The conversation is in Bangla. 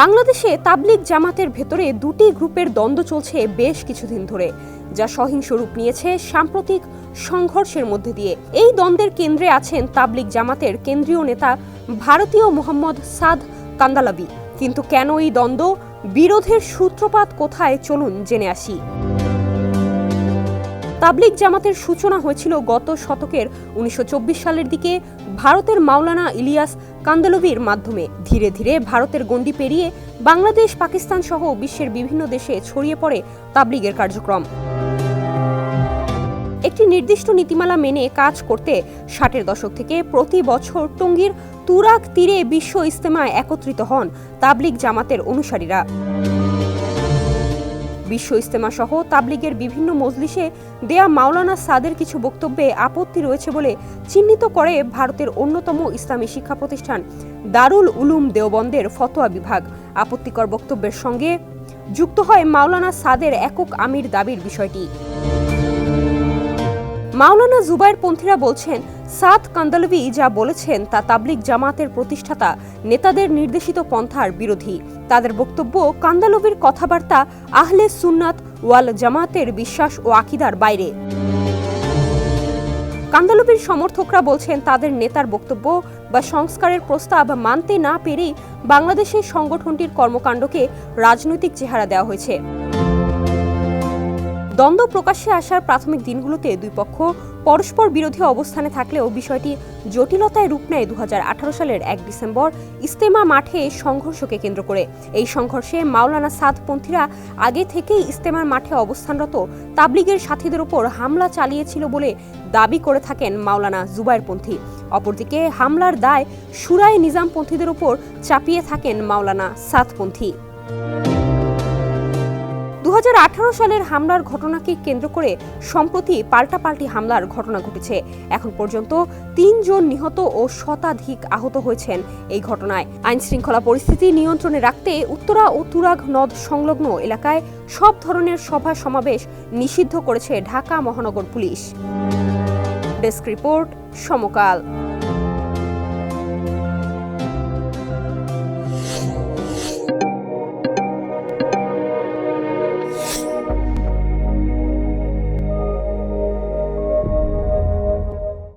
বাংলাদেশে তাবলিগ জামাতের ভেতরে দুটি গ্রুপের দ্বন্দ্ব চলছে বেশ কিছুদিন ধরে, যা সহিংস রূপ নিয়েছে সাম্প্রতিক সংঘর্ষের মধ্যে দিয়ে। এই দ্বন্দ্বের কেন্দ্রে আছেন তাবলিগ জামাতের কেন্দ্রীয় নেতা ভারতীয় মোহাম্মদ সাদ কান্দালাবি। কিন্তু কেন এই দ্বন্দ্ব, বিরোধের সূত্রপাত কোথায়, চলুন জেনে আসি। তাবলিগ জামাতের সূচনা হয়েছিল গত শতকের 1924 সালের দিকে ভারতের মাওলানা ইলিয়াস কান্দালভির মাধ্যমে। ধীরে ধীরে ভারতের গণ্ডি পেরিয়ে বাংলাদেশ, পাকিস্তান সহ বিশ্বের বিভিন্ন দেশে ছড়িয়ে পড়ে তাবলিগের কার্যক্রম। একটি নির্দিষ্ট নীতিমালা মেনে কাজ করতে 60-এর দশক থেকে প্রতি বছর টঙ্গীর তুরাগ তীরে বিশ্ব ইজতেমায় একত্রিত হন তাবলিগ জামাতের অনুসারীরা। বিশ্ব ইজতেমা সহ তাবলিগের বিভিন্ন মজলিসে দেয়া মাওলানা সাদের কিছু বক্তব্যে আপত্তি রয়েছে বলে চিহ্নিত করে ভারতের অন্যতম ইসলামী শিক্ষা প্রতিষ্ঠান দারুল উলুম দেওবন্দের ফতোয়া বিভাগ। আপত্তিকর বক্তব্যের সঙ্গে যুক্ত হয় মাওলানা সাদের একক আমির দাবির বিষয়টি। মাওলানা জুবায়েরপন্থীরা বলছেন, সাদ কান্দালভি যা বলেছেন তা তাবলিগ জামাতের প্রতিষ্ঠাতা নেতাদের নির্দেশিত পন্থার বিরোধী। তাদের বক্তব্য, কান্দালভির কথাবার্তা আহলে সুন্নাত ওয়াল জামাতের বিশ্বাস ও আকীদার বাইরে। কান্দালভির সমর্থকরা বলছেন, তাদের নেতার বক্তব্য বা সংস্কারের প্রস্তাব মানতে না পেরেই বাংলাদেশের সংগঠনটির কর্মকাণ্ডকে রাজনৈতিক চেহারা দেওয়া হয়েছে। দ্বন্দ্ব প্রকাশ্যে আসার প্রাথমিক দিনগুলোতে দুই পক্ষ পরস্পর বিরোধী অবস্থানে থাকলেও বিষয়টি জটিলতায় রূপ নেয় 2018 সালের 1 ডিসেম্বর ইজতেমা মাঠে সংঘর্ষকে কেন্দ্র করে। এই সংঘর্ষে মাওলানা সাদপন্থীরা আগে থেকেই ইজতেমার মাঠে অবস্থানরত তাবলিগের সাথীদের উপর হামলা চালিয়েছিল বলে দাবি করে থাকেন মাওলানা জুবায়েরপন্থী। অপরদিকে হামলার দায় শুরায়ে নিজামপন্থীদের উপর চাপিয়ে থাকেন মাওলানা সাদপন্থী। 2018 সালের হামলার ঘটনাকে কেন্দ্র করে সম্প্রতি পাল্টাপাল্টি হামলার ঘটনা ঘটেছে। এখন পর্যন্ত 3 জন নিহত ও শতাধিক আহত হয়েছেন এই ঘটনায়। আইন শৃঙ্খলা পরিস্থিতি নিয়ন্ত্রণে রাখতে উত্তরা ও তুরাগ নদ সংলগ্ন এলাকায় সব ধরনের সভা সমাবেশ নিষিদ্ধ করেছে ঢাকা মহানগর পুলিশ। ডেস্ক রিপোর্ট, সমকাল।